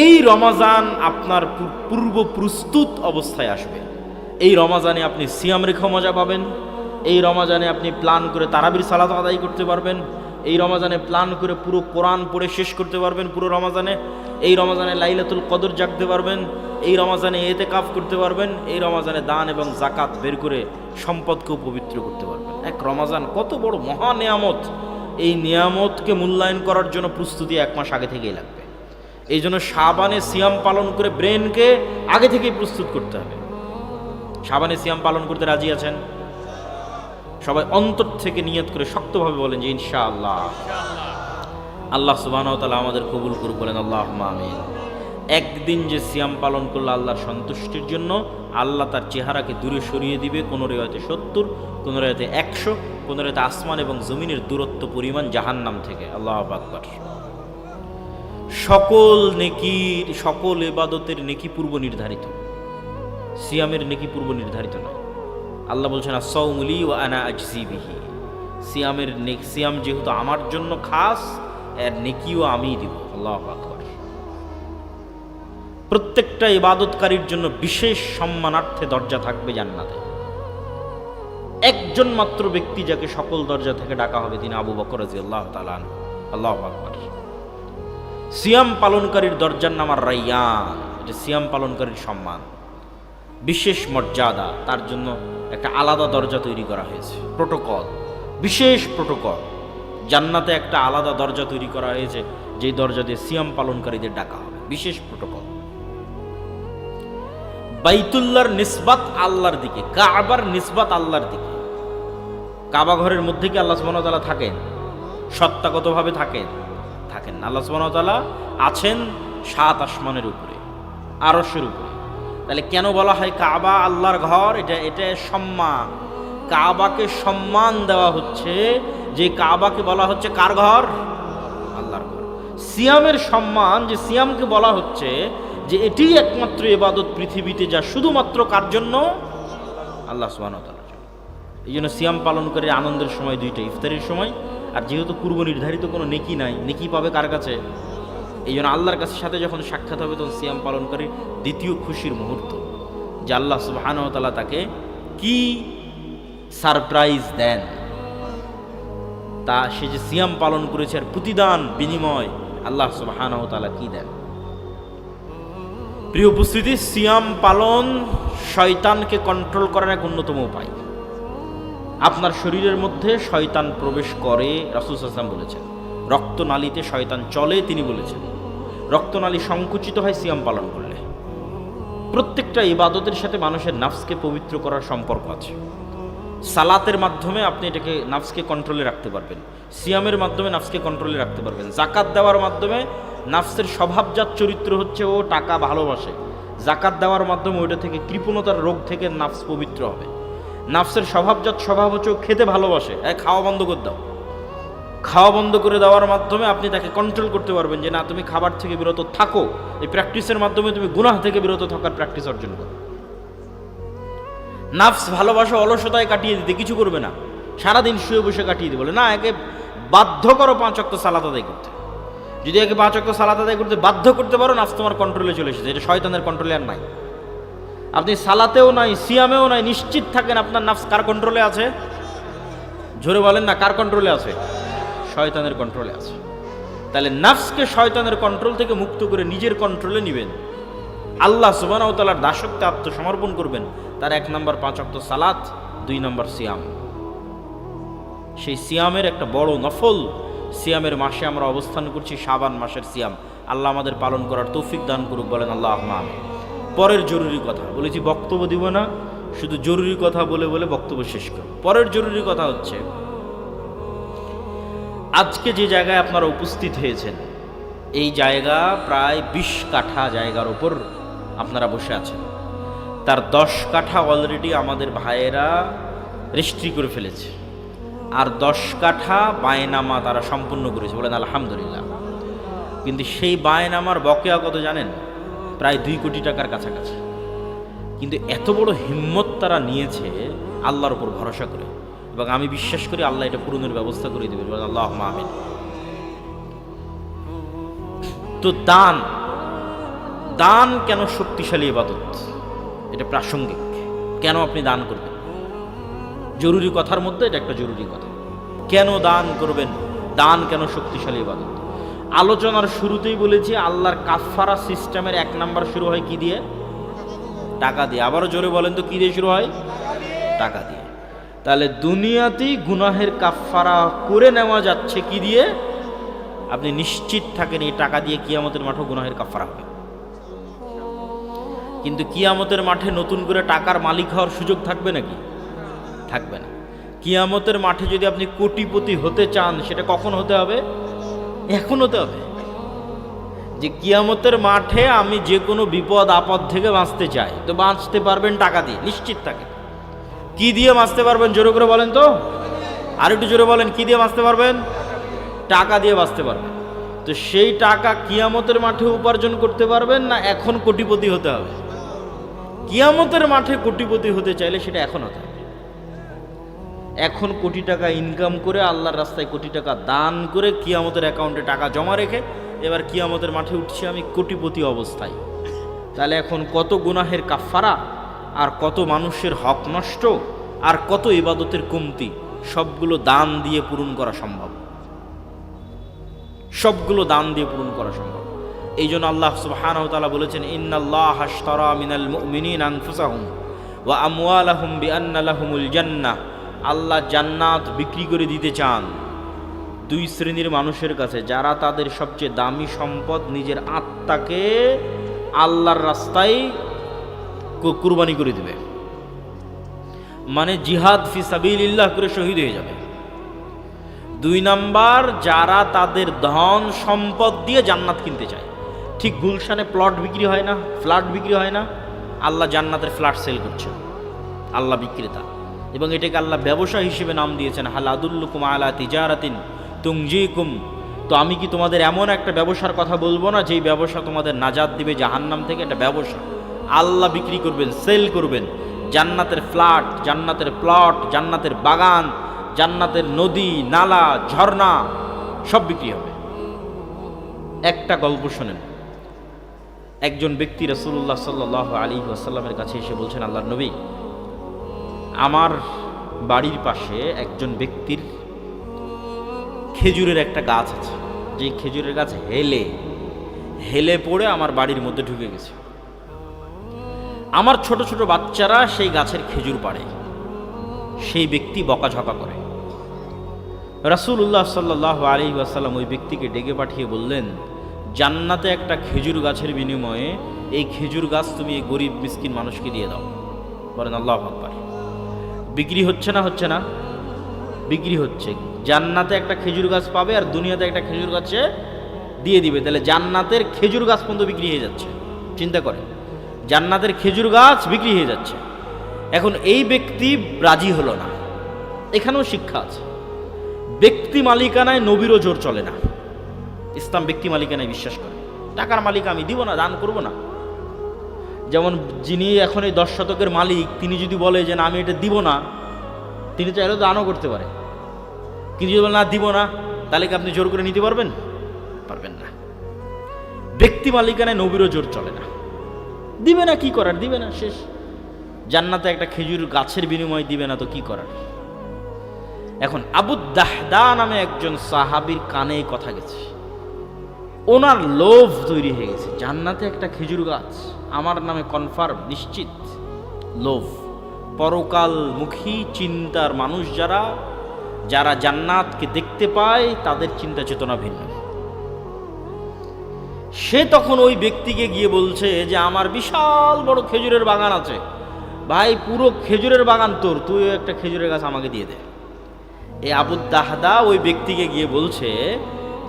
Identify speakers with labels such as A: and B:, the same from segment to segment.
A: এই রমাজান আপনার পূর্ব প্রস্তুত অবস্থায় আসবে। এই রমাজানে আপনি সিয়াম রেখা মজা পাবেন। এই রমাজানে আপনি প্ল্যান করে তারাবির সালাত আদায় করতে পারবেন। এই রমাজানে প্ল্যান করে পুরো কোরআন পড়ে শেষ করতে পারবেন পুরো রমাজানে। এই রমাজানে লাইলাতুল কদর জাগতে পারবেন। এই রমাজানে এতেকাফ করতে পারবেন। এই রমাজানে দান এবং জাকাত বের করে সম্পদকেও পবিত্র করতে পারবেন। এক রমাজান কত বড় মহা নিয়ামত! এই নিয়ামতকে মূল্যায়ন করার জন্য প্রস্তুতি 1 মাস আগে থেকেই লাগবে। এই জন্য শাবানে সিয়াম পালন করে ব্রেনকে আগে থেকেই প্রস্তুত করতে হবে। শাবানে সিয়াম পালন করতে রাজি আছেন? সবাই অন্তর থেকে নিয়ত করে শক্তভাবে বলেন যে ইনশাআল্লাহ। আল্লাহ সুবহানাহু ওয়া তাআলা আমাদের কবুল করুক, বলেন আল্লাহুম্মা আমিন। একদিন যে সিয়াম পালন করলে আল্লাহর সন্তুষ্টির জন্য আল্লাহ তার চেহারাকে দূরে সরিয়ে দিবে, কোন রিওয়ায়াতে 70, কোন রিওয়ায়াতে 100, কোন রিওয়ায়াতে আসমান এবং জমিনের দূরত্ব পরিমাণ জাহান্নাম থেকে। আল্লাহু আকবার। সকল নেকির, সকল ইবাদতের নেকি পূর্ব নির্ধারিত, সিয়ামের নেকি পূর্ব নির্ধারিত নয়। আল্লাহ বলছেন আস-সাওমু লি ওয়া আনা আজজি বিহি। সিয়াম যেহেতু আমার জন্য খাস, এর নেকিও আমিই দিব। আল্লাহু আকবার। প্রত্যেকটা ইবাদতকারীর জন্য বিশেষ সম্মানার্থে দরজা থাকবে জান্নাতে। একজন মাত্র ব্যক্তি যাকে সকল দরজা থেকে ডাকা হবে তিনি আবু বকর রাদিয়াল্লাহু তাআলা আনহু। আল্লাহু আকবার। সিয়াম পালনকারীর দরজার নাম আর রায়্যান। এটা সিয়াম পালনকারীর সম্মান, বিশেষ মর্যাদা। তার জন্য একটা আলাদা দরজা তৈরি করা হয়েছে, প্রোটোকল, বিশেষ প্রোটোকল। জান্নাতে একটা আলাদা দরজা তৈরি করা হয়েছে, যেই দরজা দিয়ে সিয়াম পালনকারীদের ডাকা হবে, বিশেষ প্রোটোকল। বাইতুল্লাহর নিসবাত আল্লাহর দিকে, কাবার নিসবাত আল্লাহর দিকে। কাবা ঘরের মধ্যে কি আল্লাহ সুবহানাহু ওয়া তাআলা থাকেন? সত্তাগতভাবে থাকেন? থাকেন না। আল্লাহ সুবহানাহু ওয়া তাআলা আছেন 7 আসমানের উপরে, আরশের উপরে। তাহলে কেন বলা হয় কাবা আল্লাহর ঘর? এটা সম্মান। কাবাকে সম্মান দেওয়া হচ্ছে, যে কাবাকে বলা হচ্ছে কার ঘর? আল্লাহর ঘর। সিয়ামের সম্মান, যে সিয়ামকে বলা হচ্ছে যে এটি একমাত্র ইবাদত পৃথিবীতে যা শুধুমাত্র কার জন্য? আল্লাহ সুবহানাহু ওয়া তাআলার জন্য। এই জন্য সিয়াম পালন করে আনন্দের সময় দুইটা, ইফতারের সময়। আর যেহেতু পূর্ব নির্ধারিত কোনো নেকি নাই, নেকি পাবে কার কাছে? এই জন্য আল্লাহর কাছে সাথে যখন সাক্ষাৎ হবে তখন সিয়াম পালনকারী দ্বিতীয় খুশির মুহূর্ত, যে আল্লাহ সুবহানাহু ওয়া তাআলা তাকে কি সারপ্রাইজ দেন, তা সে যে সিয়াম পালন করেছে আর প্রতিদান বিনিময় আল্লাহ সুবহানাহু ওয়া তাআলা কি দেন। প্রিয় উপস্থিতি, সিয়াম পালন শয়তানকে কন্ট্রোল করার এক অন্যতম উপায়। আপনার শরীরের মধ্যে শয়তান প্রবেশ করে, রাসূল সাল্লাল্লাহু আলাইহি ওয়াসাল্লাম বলেছেন। রক্তনালীতে শয়তান চলে, তিনি বলেছেন। রক্তনালী সংকুচিত হয় সিয়াম পালন করলে। প্রত্যেকটা ইবাদতের সাথে মানুষের নাফসকে পবিত্র করার সম্পর্ক আছে। সালাতের মাধ্যমে আপনি এটাকে নাফসকে কন্ট্রোলে রাখতে পারবেন, সিয়ামের মাধ্যমে নাফসকে কন্ট্রোলে রাখতে পারবেন। জাকাত দেওয়ার মাধ্যমে নাফসের স্বভাবজাত চরিত্র হচ্ছে ও টাকা ভালোবাসে, জাকাত দেওয়ার মাধ্যমে ওইটা থেকে কৃপণতার রোগ থেকে নাফস পবিত্র হবে। নাফসের স্বভাবজাত স্বভাব হচ্ছে ও খেতে ভালোবাসে, খাওয়া বন্ধ করে দাও। খাওয়া বন্ধ করে দেওয়ার মাধ্যমে আপনি তাকে কন্ট্রোল করতে পারবেন যে না, তুমি খাবার থেকে বিরত থাকো। এই প্র্যাকটিসের মাধ্যমে তুমি গুনাহ থেকে বিরত থাকার প্র্যাকটিস অর্জন করো। নাফস ভালোবাসা অলসতায় কাটিয়ে দিতে, কিছু করবে না, সারাদিন শুয়ে বসে কাটিয়ে দিতে বলে না, একে বাধ্য করো 5 ওয়াক্ত সালাত আদায় করতে। যদি একে 5 ওয়াক্ত সালাত আদায় করতে বাধ্য করতে পারো, নাফস তোমার কন্ট্রোলে চলে এসেছে। এটা শয়তানের কন্ট্রোলে আর নাই। আপনি সালাতেও নাই, সিয়ামেও নাই, নিশ্চিত থাকেন আপনার নাফস কার কন্ট্রোলে আছে? জোরে বলেন না, কার কন্ট্রোলে আছে? শয়তানের কন্ট্রোলে আছে। তাহলে নাফসকে শয়তানের কন্ট্রোল থেকে মুক্ত করে নিজের কন্ট্রোলে নেবেন, আল্লাহ সুবহানাহু ওয়া তাআলার দাসত্বে আত্মসমর্পণ করবেন। তার 1 নম্বর 5 ওয়াক্ত সালাত, 2 নম্বর সিয়াম। সেই সিয়ামের একটা বড় নফল সিয়ামের মাসে আমরা অবস্থান করছি, শাবান মাসের সিয়াম। আল্লাহ আমাদের পালন করার তৌফিক দান করুক, বলেন আল্লাহুম্মা আমিন। পরের জরুরি কথা বলেছি, বক্তব্য দিব না, শুধু জরুরি কথা বলে বলে বক্তব্য শেষ করব। পরের জরুরি কথা হচ্ছে, আজকে যে জায়গায় আপনারা উপস্থিত হয়েছেন, এই জায়গা প্রায় 20 কাঠা জায়গার উপর আপনারা বসে আছেন। তার 10 কাঠা অলরেডি আমাদের ভাইয়েরা রেজিস্ট্রি করে ফেলেছে, আর 10 কাঠা বায়নামা তারা সম্পূর্ণ করেছে, বলেন আলহামদুলিল্লাহ। কিন্তু সেই বায়নামার বকেয়া কত জানেন? প্রায় 2 কোটি টাকার কাছাকাছি। কিন্তু এত বড় হিম্মত তারা নিয়েছে আল্লাহর উপর ভরসা করে, এবং আমি বিশ্বাস করি আল্লাহ এটা পূরণের ব্যবস্থা করে দেবেন, বলেন আল্লাহুম্মা আমিন। তো দান দান কেন শক্তিশালী ইবাদত, এটা প্রাসঙ্গিক। কেন আপনি দান করবেন, জরুরি কথার মধ্যে এটা একটা জরুরি কথা। কেন দান করবেন, দান কেন শক্তিশালী ইবাদত? আলোচনার শুরুতেই বলেছি আল্লাহর কাফফারা সিস্টেমের 1 নাম্বার শুরু হয় কি দিয়ে? টাকা দিয়ে। আবারও জোরে বলেন তো, কি দিয়ে শুরু হয়? টাকা দিয়ে। তাহলে দুনিয়াতেই গুনাহের কাফফারা করে নেওয়া যাচ্ছে কি দিয়ে? আপনি নিশ্চিত থাকেন এই টাকা দিয়ে কিয়ামতের মাঠে গুনাহের কাফফারা হবে। কিন্তু কিয়ামতের মাঠে নতুন করে টাকার মালিক হওয়ার সুযোগ থাকবে নাকি? থাকবে না। কিয়ামতের মাঠে যদি আপনি কোটিপতি হতে চান, সেটা কখন হতে হবে? এখন হতে হবে। যে কিয়ামতের মাঠে আমি যে কোনো বিপদ আপদ থেকে বাঁচতে চাই, তো বাঁচতে পারবেন টাকা দিয়ে, নিশ্চিত থাকেন। কি দিয়ে বাঁচতে পারবেন জোরে করে বলেন তো, আর একটু জোরে বলেন, কি দিয়ে বাঁচতে পারবেন? টাকা দিয়ে বাঁচতে পারবেন। তো সেই টাকা কিয়ামতের মাঠে উপার্জন করতে পারবেন না এখন কোটিপতি হতে হবে? কিয়ামতের মাঠে কোটিপতি হতে চাইলে সেটা এখন হতে হবে। এখন কোটি টাকা ইনকাম করে আল্লাহর রাস্তায় কোটি টাকা দান করে কিয়ামতের অ্যাকাউন্টে টাকা জমা রেখে এবার কিয়ামতের মাঠে উঠছি আমি কোটিপতি অবস্থায়। তাহলে এখন কত গুনাহের কাফফারা, আর কত মানুষের হক নষ্ট, আর কত ইবাদতের কমতি, সবগুলো দান দিয়ে পূরণ করা সম্ভব। সবগুলো দান দিয়ে পূরণ করা সম্ভব। এই জন্য আল্লাহ সুবহানাহু ওয়া তাআলা বলেছেন, ইন্নাল্লাহা আশতারা মিনাল মুমিনিনা আনফুসাহুম ওয়া আমওয়ালাহুম বিআন্না লাহুমুল জান্নাহ। আল্লাহ জান্নাত বিক্রি করে দিতে চান 2 শ্রেণীর মানুষের কাছে, যারা তাদের সবচেয়ে দামি সম্পদ নিজের আত্মাকে আল্লাহর রাস্তায় কুরবানি করে দিবে, মানে জিহাদ ফি সাবিলিল্লাহ করে শহীদ হয়ে যাবে। 2 নাম্বার, যারা তাদের ধন সম্পদ দিয়ে জান্নাত কিনতে চায়। ঠিক গুলশানে প্লট বিক্রি হয় না, ফ্ল্যাট বিক্রি হয় না, আল্লাহ জান্নাতের ফ্ল্যাট সেল করছেন, আল্লাহ বিক্রেতা। এবং এটাকে আল্লাহ ব্যবসা হিসেবে নাম দিয়েছেন, হাল আদুল্লুকুম আলা তিজারাতিন তুনজিকুম। তো আমি কি তোমাদের এমন একটা ব্যবসার কথা বলবো না যেই ব্যবসা তোমাদের নাজাত দিবে জাহান্নাম থেকে? এটা ব্যবসা, আল্লাহ বিক্রি করবেন, সেল করবেন। জান্নাতের ফ্ল্যাট, জান্নাতের প্লট, জান্নাতের বাগান, জান্নাতের নদী, নালা, ঝর্ণা সব বিক্রি হবে। একটা গল্প শোনেন। একজন ব্যক্তি রাসূলুল্লাহ সাল্লাল্লাহু আলাইহি ওয়াসাল্লামের কাছে এসে বলছেন, আল্লাহর নবী, আমার বাড়ির পাশে একজন ব্যক্তির খেজুরের একটা গাছ আছে, যে খেজুরের গাছ হেলে হেলে পড়ে আমার বাড়ির মধ্যে ঢুকে গেছে। আমার ছোট ছোট বাচ্চারা সেই গাছের খেজুর পাড়ে, সেই ব্যক্তি বকাঝকা করে। রাসূলুল্লাহ সাল্লাল্লাহু আলাইহি ওয়াসাল্লাম ওই ব্যক্তিকে ডেকে পাঠিয়ে বললেন, জান্নাতে একটা খেজুর গাছের বিনিময়ে এই খেজুর গাছ তুমি এই গরিব মিসকিন মানুষকে দিয়ে দাও। বলেন আল্লাহু আকবার। বিক্রি হচ্ছে না? হচ্ছে না? বিক্রি হচ্ছে। জান্নাতে একটা খেজুর গাছ পাবে আর দুনিয়াতে একটা খেজুর গাছে দিয়ে দিবে। তাহলে জান্নাতের খেজুর গাছ পর্যন্ত বিক্রি হয়ে যাচ্ছে। চিন্তা করে, জান্নাতের খেজুর গাছ বিক্রি হয়ে যাচ্ছে। এখন এই ব্যক্তি রাজি হলো না। এখানেও শিক্ষা আছে। ব্যক্তি মালিকানায় নবীরও জোর চলে না। ইসলাম ব্যক্তি মালিকানায় বিশ্বাস করে। টাকার মালিক আমি দিব না, দান করব না। যেমন যিনি এখন এই 10 শতকের মালিক, তিনি যদি বলে যে না আমি এটা দিব না, তিনি চাইলেও দানও করতে পারে। কিন্তু যদি বলে না দিব না, তাহলে কি আপনি জোর করে নিতে পারবেন? পারবেন না। ব্যক্তি মালিকানায় নবীরও জোর চলে না। দিবে না, কি করার? দিবে না, শেষ। জান্নাতে একটা খেজুর গাছের বিনিময়ে দিবে না তো কি করার? এখন আবু দাহদা নামে একজন সাহাবীর কানে কথা গেছে, ওনার লোভ তৈরি হয়ে গেছে। জান্নাতে একটা খেজুর গাছ, আমার নামে কনফার্ম, নিশ্চিত। লোভ, পরকালমুখী চিন্তার মানুষ যারা যারা জান্নাতকে দেখতে পায়, তাদের চিন্তা চেতনা ভিন্ন। সে তখন ওই ব্যক্তিকে গিয়ে বলছে যে আমার বিশাল বড় খেজুরের বাগান আছে, ভাই পুরো খেজুরের বাগান তোর, তুই একটা খেজুরের গাছ আমাকে দিয়ে দে। এই আবু দাহদা ওই ব্যক্তিকে গিয়ে বলছে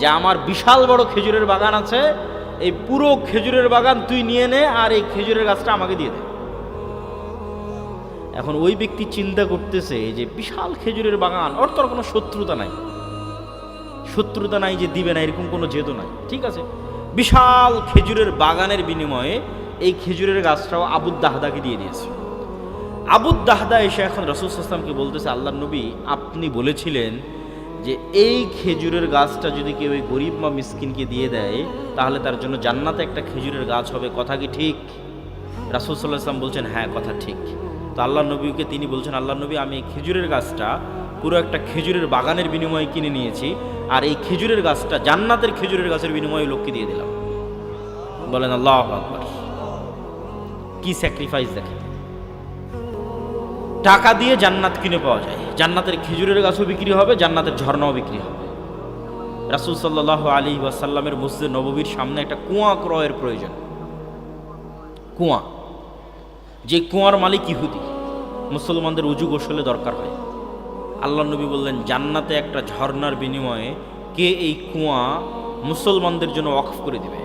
A: যে আমার বিশাল বড় খেজুরের বাগান আছে, এই পুরো খেজুরের বাগান তুই নিয়ে নে আর এই খেজুরের গাছটা আমাকে দিয়ে দে। এখন ওই ব্যক্তি চিন্তা করতেছে যে বিশাল খেজুরের বাগান, ওর তোর কোনো শত্রুতা নাই, শত্রুতা নাই যে দিবে না, এরকম কোনো জেদও নাই। ঠিক আছে, বিশাল খেজুরের বাগানের বিনিময়ে এই খেজুরের গাছটাও আবু দাহদাকে দিয়ে দিয়েছে। আবু দাহদা এসে এখন রাসূল সাল্লাল্লাহু আলাইহি ওয়াসাল্লামকে বলতেছে, আল্লাহর নবী আপনি বলেছিলেন যে এই খেজুরের গাছটা যদি কেউ ওই গরিব বা মিসকিনকে দিয়ে দেয় তাহলে তার জন্য জান্নাতে একটা খেজুরের গাছ হবে। কথা কি ঠিক? রাসূল সাল্লাল্লাহু আলাইহি ওয়াসাল্লাম বলছেন হ্যাঁ, কথা ঠিক। তো আল্লাহ নবীকে তিনি বলছেন, আল্লাহ নবী, আমি এই খেজুরের গাছটা পুরো একটা খেজুরের বাগানের বিনিময়ে কিনে নিয়েছি, আর এই খেজুরের গাছটা জান্নাতের খেজুরের গাছের বিনিময়ে লোককে দিয়ে দিলাম। বলেন আল্লাহু আকবার। কি স্যাক্রিফাইস দেখেন! টাকা দিয়ে জান্নাত কিনে পাওয়া যায়। জান্নাতের খেজুরের গাছও বিক্রি হবে, জান্নাতের ঝর্ণাও বিক্রি হবে। রাসূল সাল্লাল্লাহু আলাইহি ওয়াসাল্লামের মসজিদ নববীর সামনে একটা কুয়া ক্রয়ের প্রয়োজন। কুয়া, যে কুয়ার মালিক ইহুদি, মুসলমানদের উজু গোসলে দরকার হয়। আল্লাহ নবী বললেন, জান্নাতে একটা ঝর্ণার বিনিময়ে কে এই কুয়া মুসলমানদের জন্য ওয়াকফ করে দিবে?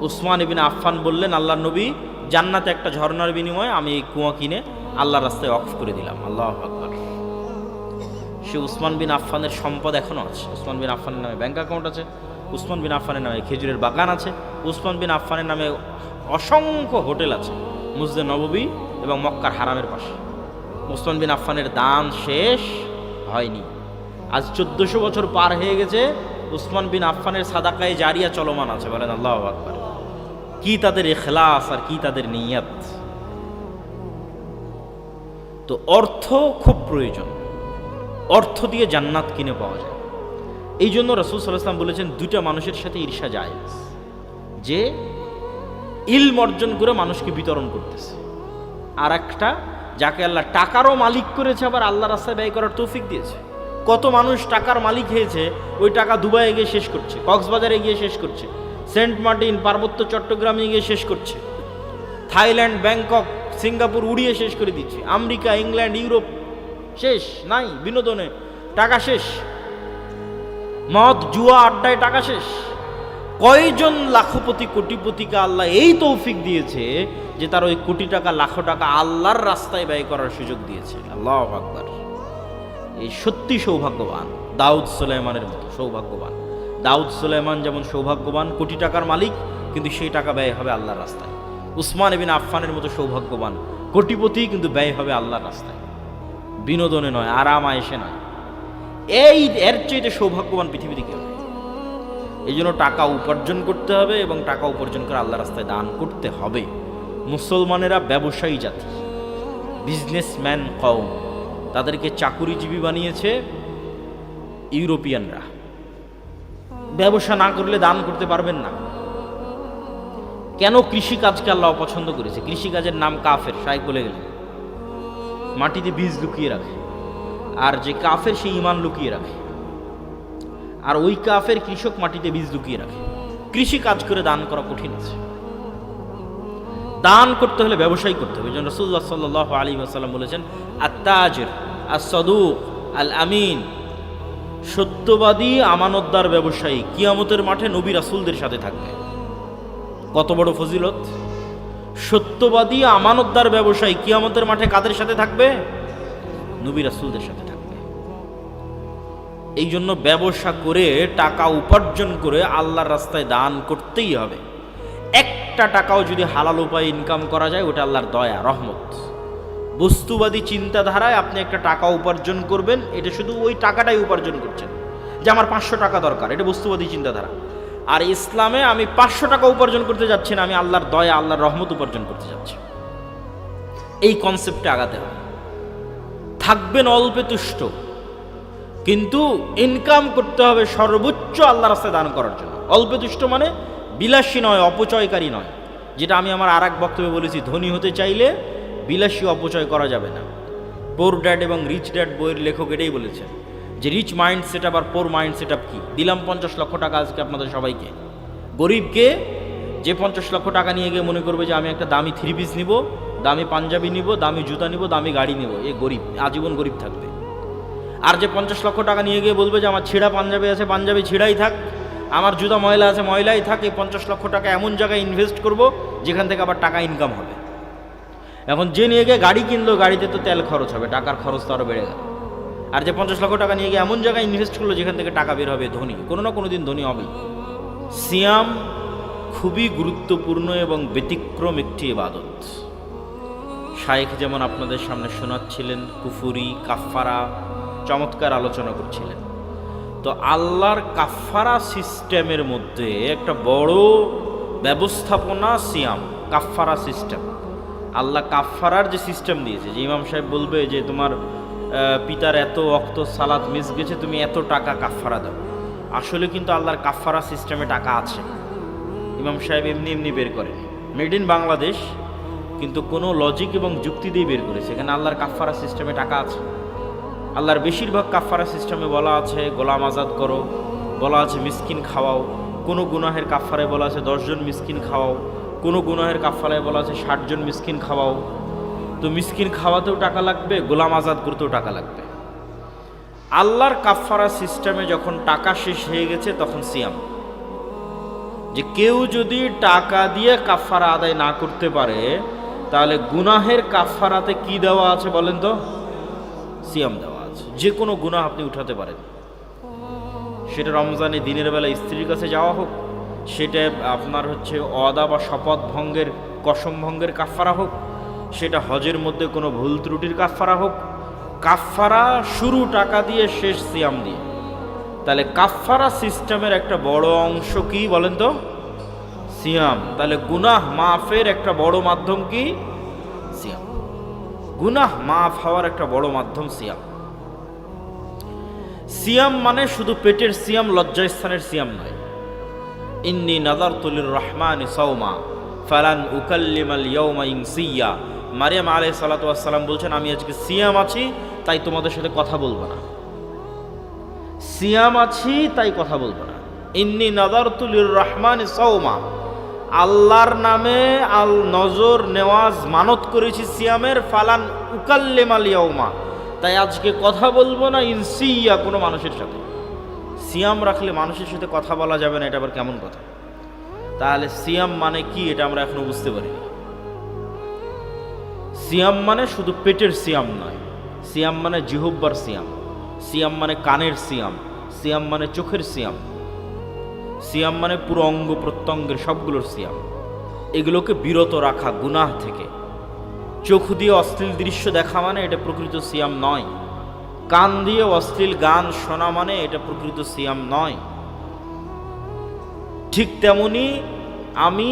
A: উসমান ইবনে আফফান বললেন, আল্লাহ নবী, জান্নাতে একটা ঝর্ণার বিনিময়ে আমি এই কুয়া কিনে আল্লাহর রাস্তায় ওয়াকফ করে দিলাম। আল্লাহু আকবার। সে উসমান বিন আফফানের সম্পদ এখনো আছে। উসমান বিন আফফানের নামে ব্যাংক অ্যাকাউন্ট আছে, উসমান বিন আফফানের নামে খেজুরের বাগান আছে, উসমান বিন আফফানের নামে অসংখ্য হোটেল আছে মসজিদে নববী এবং মক্কার হারামের পাশে। উসমান বিন আফফানের দান শেষ হয়নি। আজ 1400 বছর পার হয়ে গেছে, উসমান বিন আফফানের সাদাকায়ে জারিয়া চলমান আছে। বলেন আল্লাহু আকবার। কি তাদের ইখলাস আর কি তাদের নিয়ত! তো অর্থ খুব প্রয়োজন, অর্থ দিয়ে জান্নাত কিনে পাওয়া যায়। এই জন্য রাসূল সাল্লাল্লাহু আলাইহি ওয়াসাল্লাম বলেছেন, দুইটা মানুষের সাথে ঈর্ষা জায়েজ, যে ইলম অর্জন করে মানুষকে বিতরণ করতেছে, আর একটা যাকে আল্লাহ টাকারও মালিক করেছে, আবার আল্লাহ রাস্তায় ব্যয় করার তৌফিক দিয়েছে। কত মানুষ টাকার মালিক হয়েছে, ওই টাকা দুবাইয়ে গিয়ে শেষ করছে, কক্সবাজারে গিয়ে শেষ করছে, সেন্ট মার্টিন, পার্বত্য চট্টগ্রামে গিয়ে শেষ করছে, থাইল্যান্ড, ব্যাংকক, সিঙ্গাপুর উড়িয়ে শেষ করে দিচ্ছে, আমেরিকা, ইংল্যান্ড, ইউরোপ শেষ নাই, বিনোদনে টাকা শেষ, মদ জুয়া আড্ডায় টাকা শেষ। কয়জন লাখপতি কোটিপতিকে আল্লাহ এই তৌফিক দিয়েছে যে তার ওই কোটি টাকা লাখো টাকা আল্লাহর রাস্তায় ব্যয় করার সুযোগ দিয়েছে। আল্লাহু আকবার। এই সত্যি সৌভাগ্যবান, দাউদ সুলাইমানের মতো সৌভাগ্যবান। দাউদ সুলাইমান যেমন সৌভাগ্যবান, কোটি টাকার মালিক, কিন্তু সেই টাকা ব্যয় হবে আল্লাহর রাস্তায়। উসমান ইবনে আফফানের মতো সৌভাগ্যবান, কোটিপতি, কিন্তু ব্যয় হবে আল্লাহর রাস্তায়, বিনোদনে নয়, আরাম আয়েশে নয়। এর চাইতে সৌভাগ্যবান পৃথিবীতে কেউ নেই। এই জন্য টাকা উপার্জন করতে হবে এবং টাকা উপার্জন করে আল্লাহর রাস্তায় দান করতে হবে। মুসলমানেরা ব্যবসায়ী জাতি, বিজনেসম্যান কওম। তাদেরকে চাকুরিজীবী বানিয়েছে ইউরোপিয়ানরা। ব্যবসা না করলে দান করতে পারবেন না। কেন কৃষিকাজকে আল্লাহ অপছন্দ করেছে? কৃষিকাজের নাম কাফের, শাইখ বলে গেলেন। মাটিতে বীজ লুকিয়ে রাখে, আর যে কাফের সে ঈমান লুকিয়ে রাখে, আর ওই কাফের কৃষক মাটিতে বীজ লুকিয়ে রাখে। কৃষি কাজ করে দান করা কঠিন আছে। দান করতে হলে ব্যবসায়ী করতে হবে। যেন রাসূলুল্লাহ সাল্লাল্লাহু আলাইহি ওয়াসাল্লাম বলেছেন, আত-তাজির আস-সাদুক আল-আমিন, সত্যবাদী আমানতদার ব্যবসায়ী কিয়ামতের মাঠে নবী রাসূলদের সাথে থাকবে। কত বড় ফজিলত! সত্যবাদী আমানতদার ব্যবসায়ী কিয়ামতের মাঠে কাদের সাথে থাকবে? নবী রাসূলদের সাথে থাকবে। এই জন্য ব্যবসা করে টাকা উপার্জন করে আল্লাহর রাস্তায় দান করতেই হবে। একটা টাকাও যদি হালাল উপায়ে ইনকাম করা যায়, ওটা আল্লাহর দয়া, রহমত। বস্তুবাদী চিন্তাধারায় আপনি একটা টাকা উপার্জন করবেন, এটা শুধু ওই টাকাটাই উপার্জন করছেন, যে আমার 500 টাকা দরকার, এটা বস্তুবাদী চিন্তাধারা। আর ইসলামে আমি 500 টাকা উপার্জন করতে যাচ্ছি না, আমি আল্লাহর দয়া, আল্লাহর রহমত উপার্জন করতে যাচ্ছি। এই কনসেপ্টে আগাতে হবে। থাকবেন অল্পে তুষ্ট, কিন্তু ইনকাম করতে হবে সর্বোচ্চ আল্লাহর রাস্তায় দান করার জন্য। অল্পে তুষ্ট মানে বিলাসী নয়, অপচয়কারী নয়। যেটা আমি আমার আর এক বক্তব্যে বলেছি, ধনী হতে চাইলে বিলাসী অপচয় করা যাবে না। পোর ড্যাড এবং রিচ ড্যাড বইয়ের লেখক এটাই বলেছেন, যে রিচ মাইন্ড সেট আপ আর পোর মাইন্ড সেট আপ কি। দিলাম 50 লক্ষ টাকা আজকে আপনাদের সবাইকে। গরিবকে, যে 50 লক্ষ টাকা নিয়ে গিয়ে মনে করবে যে আমি একটা দামি 3 পিস নিব, দামি পাঞ্জাবি নিব, দামি জুতা নিব, দামি গাড়ি নিব, এ গরিব, আজীবন গরিব থাকবে। আর যে 50 লক্ষ টাকা নিয়ে গিয়ে বলবে যে আমার ছেঁড়া পাঞ্জাবি আছে, পাঞ্জাবি ছেঁড়াই থাক, আমার জুতা ময়লা আছে, ময়লাই থাক, এই 50 লক্ষ টাকা এমন জায়গায় ইনভেস্ট করব যেখান থেকে আবার টাকা ইনকাম হবে। এখন যে নিয়ে গিয়ে গাড়ি কিনলো, গাড়িতে তো তেল খরচ হবে, টাকার খরচ তো আরও বেড়ে গেল। আর যে 50 লক্ষ টাকা নিয়ে গিয়ে এমন জায়গায় ইনভেস্ট করলো যেখান থেকে টাকা বের হবে, ধনী কোনো না কোনো দিন ধনী হবেই। সিয়াম খুবই গুরুত্বপূর্ণ এবং ব্যতিক্রম একটি ইবাদত। শায়েখ যেমন আপনাদের সামনে শোনাচ্ছিলেন, কুফুরি, কাফারা চমৎকার আলোচনা করছিলেন। তো আল্লাহর কাফারা সিস্টেমের মধ্যে একটা বড় ব্যবস্থাপনা সিয়াম, কাফারা সিস্টেম। আল্লাহ কাফারার যে সিস্টেম দিয়েছে, যে ইমাম সাহেব বলবে যে তোমার পিতার এত ওয়াক্ত সালাত মিস গেছে, তুমি এত টাকা কাফারা দাও, আসলে কিন্তু আল্লাহর কাফারা সিস্টেমে টাকা আছে। ইমাম সাহেব এমনি এমনি বের করেনি, মেড ইন বাংলাদেশ, কিন্তু কোনো লজিক এবং যুক্তি দিয়ে বের করেছে। এখানে আল্লাহর কাফারা সিস্টেমে টাকা আছে। আল্লাহর বেশিরভাগ কাফারা সিস্টেমে বলা আছে গোলাম আজাদ করো, বলা আছে মিসকিন খাওয়াও, কোনো গুনাহের কাফারায় বলা আছে 10 জন মিসকিন খাওয়াও, কোনো গুনাহের কাফারায় বলা আছে 60 জন মিসকিন খাওয়াও। তো মিসকিন খাওয়াতেও টাকা লাগবে, গোলাম আজাদ করতেও টাকা লাগবে। আল্লাহর কাফারা সিস্টেমে যখন টাকা শেষ হয়ে গেছে তখন সিয়াম, যে কেউ যদি টাকা দিয়ে কাফারা আদায় না করতে পারে তাহলে গুনাহের কাফারাতে কি দেওয়া আছে বলেন তো? সিয়াম দেওয়া আছে। যে কোনো গুনাহ আপনি উঠাতে পারেন, সেটা রমজানে দিনের বেলা স্ত্রীর কাছে যাওয়া হোক, সেটা আপনার হচ্ছে ওয়াদা বা শপথ ভঙ্গের, কসম ভঙ্গের কাফারা হোক, সেটা হজের মধ্যে কোনো ভুল ত্রুটির কাফারা হোক। কাফারা শুরু টাকা দিয়ে, শেষ সিয়াম দিয়ে। তাহলে কাফারা সিস্টেমের একটা বড় অংশ কি বলেন তো? সিয়াম। তাহলে গুনাহ মাফের একটা বড় মাধ্যম কি? সিয়াম। গুনাহ মাফ হওয়ার একটা বড় মাধ্যম সিয়াম। সিয়াম মানে শুধু পেটের সিয়াম, লজ্জাস্থানের সিয়াম নয়। ইন্নী নাযারতু লির-রহমানি সাওমা ফালান উকাল্লিমাল ইয়াওমা ইনসিয়্যা। মারিয়াম আলাইহিস সালাতু ওয়াস সালাম বলছেন, আমি আজকে সিয়াম আছি তাই তোমাদের সাথে কথা বলবো না। সিয়াম আছি তাই কথা বলবো না। ইন্নী নাযারতু লির-রহমানি সাওমা, আল্লাহর নামে আল নজর নেওয়াজ মানত করেছি সিয়ামের, ফালান উকাল্লিমাল ইয়াওমা, তাই আজকে কথা বলবো না ইনসিয়্যা, কোনো মানুষের সাথে। সিয়াম রাখলে মানুষের সাথে কথা বলা যাবে না, এটা আবার কেমন কথা? তাহলে সিয়াম মানে কি এটা আমরা এখনো বুঝতে পারিনি। সিয়াম মানে শুধু পেটের সিয়াম নয়, সিয়াম মানে জিহ্বার সিয়াম, সিয়াম মানে কানের সিয়াম, সিয়াম মানে চোখের সিয়াম, সিয়াম মানে পুরো অঙ্গ প্রত্যঙ্গের সবগুলোর সিয়াম। এগুলোকে বিরত রাখা গুনাহ থেকে। চোখ দিয়ে অশ্লীল দৃশ্য দেখা মানে এটা প্রকৃত সিয়াম নয়। কান দিয়ে অশ্লীল গান শোনা মানে এটা প্রকৃত সিয়াম নয়। ঠিক তেমনি আমি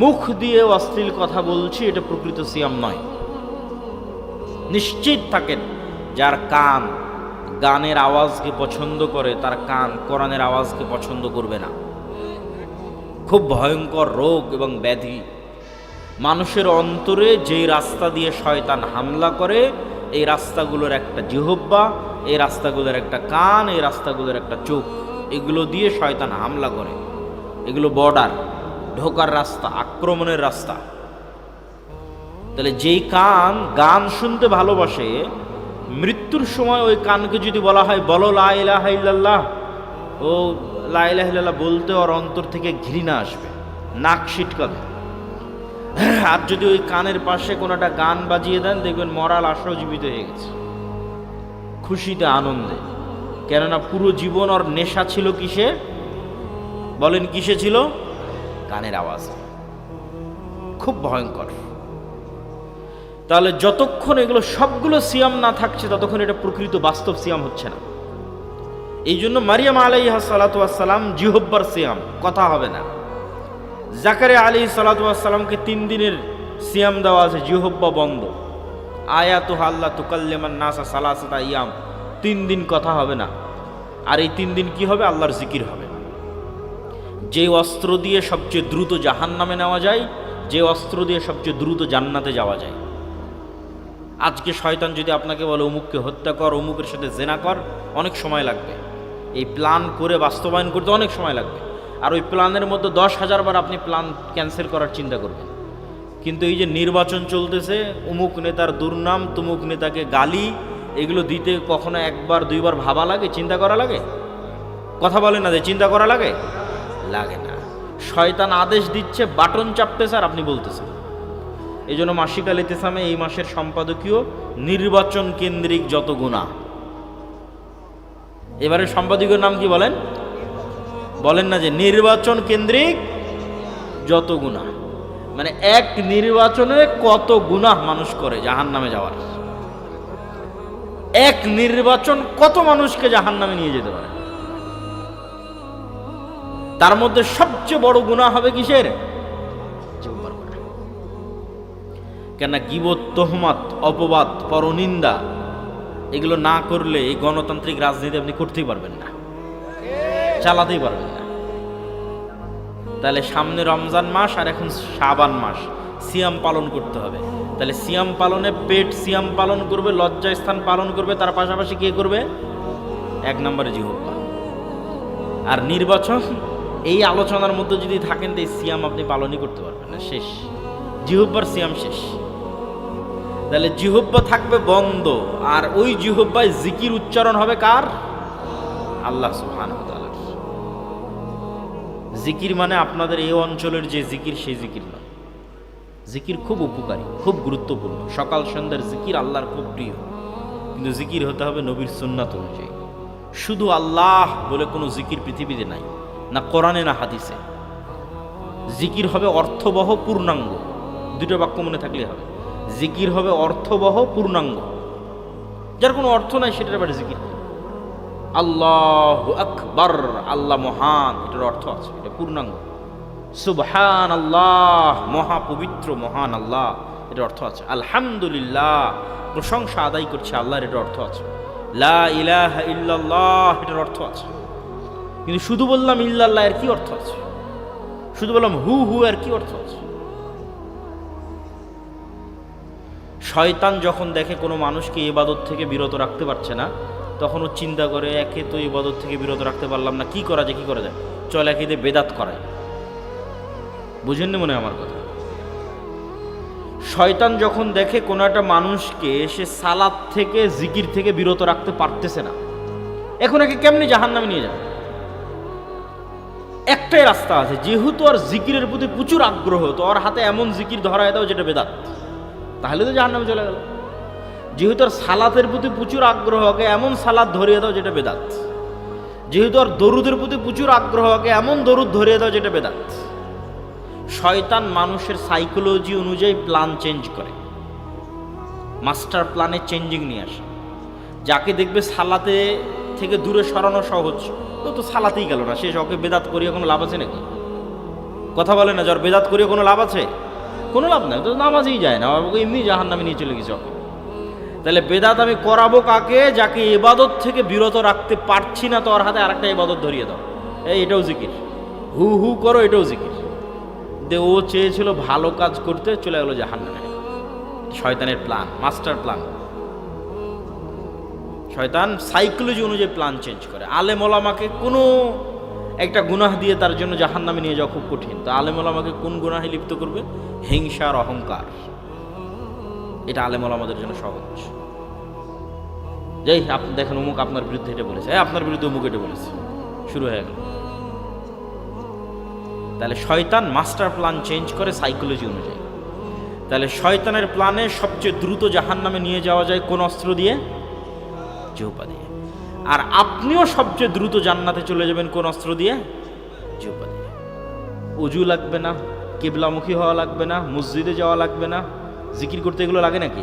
A: মুখ দিয়ে অশ্লীল কথা বলছি, এটা প্রকৃত সিয়াম নয়। নিশ্চিত থাকেন, যার কান গানের আওয়াজকে পছন্দ করে, তার কান কোরআনের আওয়াজকে পছন্দ করবে না। খুব ভয়ঙ্কর রোগ এবং ব্যাধি। মানুষের অন্তরে যেই রাস্তা দিয়ে শয়তান হামলা করে, এই রাস্তাগুলোর একটা জিহ্বা, এই রাস্তাগুলোর একটা কান, এই রাস্তাগুলোর একটা চোখ, এগুলো দিয়ে শয়তান হামলা করে। এগুলো বর্ডার, ঢোকার রাস্তা, আক্রমণের রাস্তা। তাহলে যেই কান গান শুনতে ভালোবাসে, মৃত্যুর সময় ওই কানকে যদি বলা হয় বলো লা ইলাহা ইল্লাল্লাহ, ও লা ইলাহা ইল্লাল্লাহ বলতে ওর অন্তর থেকে ঘৃণা আসবে, নাক সিটকাবে। আর যদি ওই কানের পাশে কোনো একটা গান বাজিয়ে দেন, দেখবেন মরাল আশাও জীবিত হয়ে গেছে, খুশিতে আনন্দে। কেননা পুরো জীবন ওর নেশা ছিল কিসে বলেন? কিসে ছিল? গানের আওয়াজ। খুব ভয়ঙ্কর। তাহলে যতক্ষণ এগুলো সবগুলো সিয়াম না থাকছে, ততক্ষণ এটা প্রকৃত বাস্তব সিয়াম হচ্ছে না। এই জন্য মারিয়াম আলাইহিস সালাতু ওয়াস সালাম জিহ্বার সিয়াম, কথা হবে না। জাকারিয়া আলাইহিস সালাতু ওয়াস সালামকে 3 দিনের সিয়াম দেওয়া আছে, জিহ্বা বন্ধ। আয়াতুহা আল্লা তুকাল্লিমান নাসা সালাসাতা আইয়াম, 3 দিন কথা হবে না। আর এই 3 দিন কি হবে? আল্লাহর জিকির হবে। যে অস্ত্র দিয়ে সবচেয়ে দ্রুত জাহান্নামে নেওয়া যায়, যে অস্ত্র দিয়ে সবচেয়ে দ্রুত জান্নাতে যাওয়া যায়। আজকে শয়তান যদি আপনাকে বলে অমুককে হত্যা কর, অমুকের সাথে জেনা কর, অনেক সময় লাগবে। এই প্ল্যান করে বাস্তবায়ন করতে অনেক সময় লাগবে। আর ওই প্ল্যানের মধ্যে 10,000 বার আপনি প্ল্যান ক্যান্সেল করার চিন্তা করবেন। কিন্তু এই যে নির্বাচন চলতেছে, অমুক নেতার দুর্নাম, তুমুক নেতাকে গালি, এগুলো দিতে কখনো 1বার 2বার ভাবা লাগে, চিন্তা করা লাগে? কথা বলে না যে চিন্তা করা লাগে? লাগে না। শয়তান আদেশ দিচ্ছে, বাটন চাপতেছে আর আপনি বলতেছেন। এই জন্য মাসিক আল ইতিসামে এই মাসের সম্পাদকীয় নির্বাচন কেন্দ্রিক যত গুনাহ। এবারে সম্পাদকীয় নাম কি বলেন? বলেন না যে নির্বাচন কেন্দ্রিক যত গুনাহ। মানে এক নির্বাচনে কত গুনাহ মানুষ করে জাহান্নামে যাওয়ার। এক নির্বাচন কত মানুষকে জাহান্নামে নিয়ে যেতে পারে। তার মধ্যে সবচেয়ে বড় গুনাহ হবে কিসের? জিহ্বার গুনাহ। কেন? গীবত, তোহমত, অপবাদ, পরনিন্দা এগুলো না করলে এই গণতান্ত্রিক রাজনীতি আপনি করতেই পারবেন না, চালাতেই পারবেন না। তাহলে সামনে রমজান মাস আর এখন শাবান মাস, সিয়াম পালন করতে হবে। তাহলে সিয়াম পালনে পেট সিয়াম পালন করবে, লজ্জা স্থান পালন করবে, তার পাশাপাশি কে করবে? 1 নম্বরে জিহ্বা। আর নির্বাচন, এই আলোচনার মধ্যে যদি থাকেন তো এই সিয়াম আপনি পালনই করতে পারবেন না, শেষ। জিহ্বার সিয়াম শেষ। তাহলে জিহ্বা থাকবে বন্ধ, আর ওই জিহ্বায় জিকির উচ্চারণ হবে কার? আল্লাহ সুবহানাহু ওয়া তাআলার। জিকির মানে আপনাদের এই অঞ্চলের যে জিকির সেই জিকির নয়। জিকির খুব উপকারী, খুব গুরুত্বপূর্ণ। সকাল সন্ধ্যার জিকির আল্লাহর খুব প্রিয়, কিন্তু জিকির হতে হবে নবীর সুন্নাত অনুযায়ী। শুধু আল্লাহ বলে কোনো জিকির পৃথিবীতে নাই, না কোরআনে না হাদিসে। জিকির হবে অর্থবহ, পূর্ণাঙ্গ। দুটো বাক্য মনে থাকলে হবে। জিকির হবে অর্থবহ, পূর্ণাঙ্গ। যার কোনো অর্থ নাই সেটার ব্যাপারে জিকির। আল্লাহু আকবার, আল্লাহ মহান, এটার অর্থ আছে, এটা পূর্ণাঙ্গ। সুবহান আল্লাহ, মহাপবিত্র মহান আল্লাহ, এটার অর্থ আছে। আলহামদুলিল্লাহ, প্রশংসা আদায় করছে আল্লাহর, এটার অর্থ আছে। লা ইলাহা ইল্লাল্লাহ, এটার অর্থ আছে। কিন্তু শুধু বললাম ইল্লাল্লাহ এর কি অর্থ আছে? শুধু বললাম হু হু এর কি অর্থ আছে? শয়তান যখন দেখে কোনো মানুষকে ইবাদত থেকে বিরত রাখতে পারছে না, তখন ও চিন্তা করে, একে তো ইবাদত থেকে বিরত রাখতে পারলাম না, কি করা যায়, কি করা যায়? চল একে দিয়ে বেদাত করাই। বুঝেননি মনে হয় আমার কথা? শয়তান যখন দেখে কোনো একটা মানুষকে সে সালাত থেকে, জিকির থেকে বিরত রাখতে পারতেছে না, এখন একে কেমনি জাহান্নামে নিয়ে যাবে? একটাই রাস্তা আছে, যেহেতু আর জিকিরের প্রতি প্রচুর আগ্রহ, তো ওর হাতে এমন জিকির ধরায় দাও যেটা বেদাত, তাহলে তো জাহান্নামে চলে গেল। যেহেতু আর সালাতের প্রতি প্রচুর আগ্রহ, ওকে এমন সালাত ধরিয়ে দাও যেটা বেদাত। যেহেতু আর দরুদের প্রতি প্রচুর আগ্রহ, ওকে এমন দরুদ ধরিয়ে দাও যেটা বেদাত। শয়তান মানুষের সাইকোলজি অনুযায়ী প্ল্যান চেঞ্জ করে, মাস্টার প্ল্যানে চেঞ্জিং নিয়ে আসে। যাকে দেখবে সালাতে থেকে দূরে সরানো সহজ, ও তো সালাতেই গেল না, শেষ। ওকে বেদাত করিয়ে কোনো লাভ আছে নাকি? কথা বলে না, যার বেদাত করিয়ে কোনো লাভ আছে? কোনো লাভ নাই, তো নামাজেই যায় না, ওকে এমনি জাহান্নামে নিয়ে চলে গেছে ওকে। তাহলে বেদাত আমি করাবো কাকে? যাকে ইবাদত থেকে বিরত রাখতে পারছি না, তো ওর হাতে আরেকটা ইবাদত ধরিয়ে দাও, এটাও জিকির, হু হু করো, এটাও জিকির। ও চেয়েছিল ভালো কাজ করতে, চলে গেল জাহান্নামে। শয়তানের প্ল্যান, মাস্টার প্ল্যান। শয়তান সাইকোলজি অনুযায়ী প্ল্যান চেঞ্জ করে। আলেম ওলামাকে কোনো একটা গুনাহ দিয়ে তার জন্য জাহান্নামে নিয়ে যাওয়া খুব কঠিন। তো আলেম ওলামাকে কোন গুনাহে লিপ্ত করবে? হিংসা আর অহংকার। এটা আলেম ওলামাদের জন্য সহজ। যাই আপনি দেখেন, অমুক আপনার বিরুদ্ধে এটা বলেছে, আপনার বিরুদ্ধে অমুক এটা বলেছে, শুরু হয়ে গেল। তাহলে শয়তান মাস্টার প্ল্যান চেঞ্জ করে সাইকোলজি অনুযায়ী। তাহলে শয়তানের প্ল্যানে সবচেয়ে দ্রুত জাহান্নামে নিয়ে যাওয়া যায় কোন অস্ত্র দিয়ে? জিহ্বা দিয়ে। আর আপনিও সবচেয়ে দ্রুত জান্নাতে চলে যাবেন কোন অস্ত্র দিয়ে? জিহ্বা দিয়ে। ওযু লাগবে না, কিবলামুখী হওয়া লাগবে না, মসজিদে যাওয়া লাগবে না, জিকির করতে এগুলো লাগে নাকি?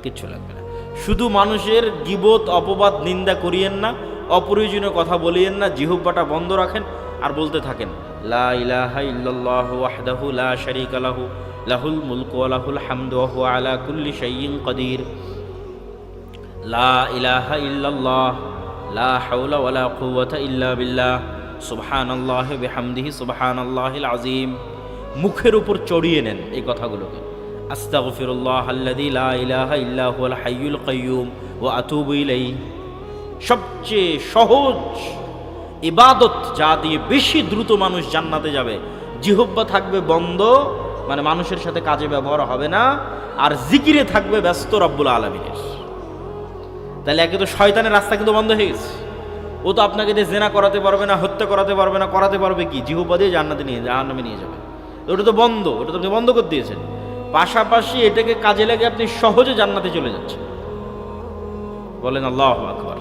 A: কিচ্ছু লাগবে না। শুধু মানুষের গীবত, অপবাদ, নিন্দা করিয়েন না, অপ্রয়োজনীয় কথা বলিয়েন না, জিহ্বাটা বন্ধ রাখেন আর বলতে থাকেন লা ইলাহা ইল্লাল্লাহু ওয়াহদাহু লা শারীকা লাহু লাহুল মুলকু ওয়া লাহুল হামদু ওয়া হুয়া আলা কুল্লি শাইইন কাদির। লা ইলাহা ইল্লাল্লাহ, লা হাওলা ওয়া লা কুওয়াতা ইল্লা বিল্লাহ, সুবহানাল্লাহি ওয়া বিহামদিহি সুবহানাল্লাহিল আযীম। মুখের উপর চড়িয়ে নেন এই কথাগুলোকে। আস্তাগফিরুল্লাহ আল্লাযী লা ইলাহা ইল্লা হুয়াল হাইয়ুল কাইয়্যুম ওয়া আতুবু ইলাইহি। সবচেয়ে সহজ ইবাদত, যা দিয়ে বেশি দ্রুত মানুষ জান্নাতে যাবে। জিহ্বা থাকবে বন্ধ, মানে মানুষের সাথে কাজে ব্যবহার হবে না, আর জিকিরে থাকবে ব্যস্ত রব্বুল আলামিনের। তাহলে একে তো শয়তানের রাস্তা কিন্তু বন্ধ হয়ে গেছে। ও তো আপনাকে দিয়ে জেনা করাতে পারবে না, হত্যা করাতে পারবে না, করাতে পারবে কি? জিহ্বা দিয়ে জাহান্নামে নিয়ে যাবে। ওটা তো বন্ধ, ওটা তো আপনি বন্ধ করে দিয়েছেন। পাশাপাশি এটাকে কাজে লেগে আপনি সহজে জান্নাতে চলে যাচ্ছেন। বলেন আল্লাহু আকবার।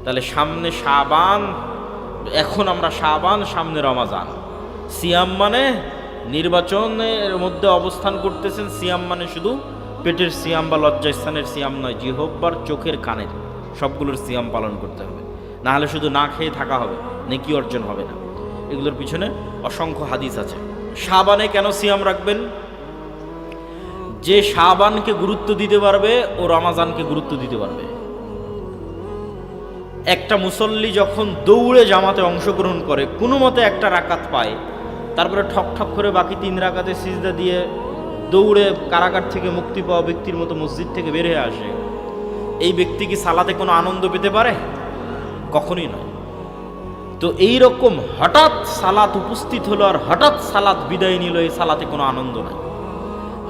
A: তাহলে সামনে শাবান, এখন আমরা শাবান, সামনে রমাজান। সিয়াম মানে নির্বাচনের মধ্যে অবস্থান করতেছেন। সিয়াম মানে শুধু পেটের সিয়াম বা লজ্জাস্থানের সিয়াম নয়, জিহ্বার, চোখের, কানের সবগুলোর সিয়াম পালন করতে হবে। না হলে শুধু না খেয়ে থাকা হবে, নেকি অর্জন হবে না। এগুলোর পিছনে অসংখ্য হাদিস আছে। শাবানে কেন সিয়াম রাখবেন? যে শাবানকে গুরুত্ব দিতে পারবে ও রমাজানকে গুরুত্ব দিতে পারবে। একটা মুসল্লি যখন দৌড়ে জামাতে অংশগ্রহণ করে, কোনো মতে একটা রাকাত পায়, তারপরে ঠক ঠক করে বাকি 3 রাকাতে সিজদা দিয়ে দৌড়ে কারাগার থেকে মুক্তি পাওয়া ব্যক্তির মতো মসজিদ থেকে বের হয়ে আসে, এই ব্যক্তি কি সালাতে কোনো আনন্দ পেতে পারে? কখনোই নয়। তো এই রকম হঠাৎ সালাত উপস্থিত হলো আর হঠাৎ সালাত বিদায় নিল, এই সালাতে কোনো আনন্দ নাই।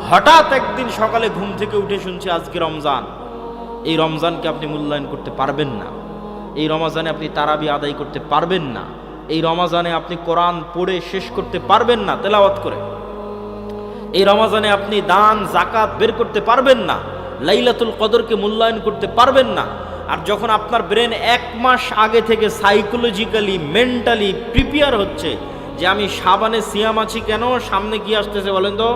A: হঠাৎ একদিন সকালে ঘুম থেকে উঠে শুনছি আজকে রমজান, এই রমজানকে আপনি মূল্যায়ন করতে পারবেন না। এই রমজানে আপনি তারাবি আদায় করতে পারবেন না। এই রমজানে আপনি কোরআন পড়ে শেষ করতে পারবেন না তেলাওয়াত করে। এই রমজানে আপনি দান জাকাত বের করতে পারবেন না। লাইলাতুল কদরকে মূল্যায়ন করতে পারবেন না। আর যখন আপনার ব্রেন 1 মাস আগে থেকে সাইকোলজিক্যালি মেন্টালি প্রিপেয়ার হচ্ছে যে আমি শাবানে সিয়াম আছি, কেন সামনে কি আসতেছে বলেন তো,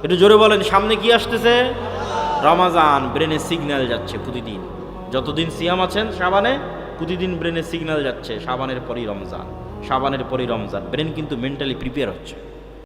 A: একটু জোরে বলেন, সামনে কি আসতেছে? রমজান। ব্রেনে সিগন্যাল যাচ্ছে প্রতিদিন, যতদিন সিয়াম আছেন শাবানে প্রতিদিন ব্রেনে সিগন্যাল যাচ্ছে শাবানের পরই রমজান, শাবানের পরই রমজান। ব্রেন কিন্তু মেন্টালি প্রিপেয়ার হচ্ছে।